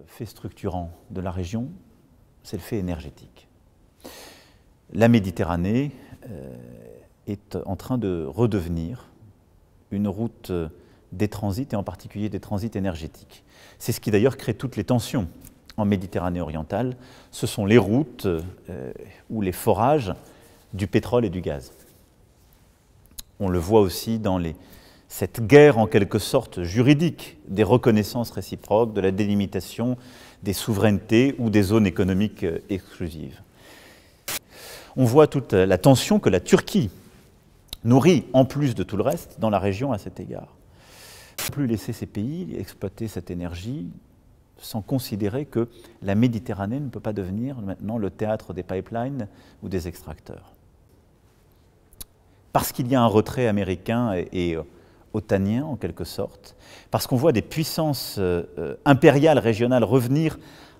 Fait structurant de la région, c'est le fait énergétique. La Méditerranée est en train de redevenir une route des transits, et en particulier des transits énergétiques. C'est ce qui d'ailleurs crée toutes les tensions en Méditerranée orientale. Ce sont les routes ou les forages du pétrole et du gaz. On le voit aussi dans cette guerre en quelque sorte juridique des reconnaissances réciproques, de la délimitation des souverainetés ou des zones économiques exclusives. On voit toute la tension que la Turquie nourrit, en plus de tout le reste, dans la région à cet égard. On ne peut plus laisser ces pays exploiter cette énergie sans considérer que la Méditerranée ne peut pas devenir maintenant le théâtre des pipelines ou des extracteurs. Parce qu'il y a un retrait américain et otanien, en quelque sorte, parce qu'on voit des puissances impériales, régionales revenir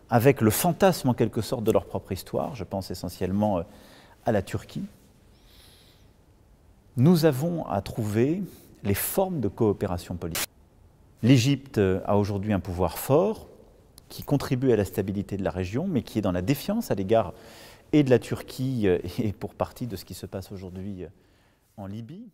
avec le fantasme, en quelque sorte, de leur propre histoire. Je pense essentiellement à la Turquie. Nous avons à trouver les formes de coopération politique. L'Égypte a aujourd'hui un pouvoir fort qui contribue à la stabilité de la région, mais qui est dans la défiance à l'égard et de la Turquie et pour partie de ce qui se passe aujourd'hui en Libye.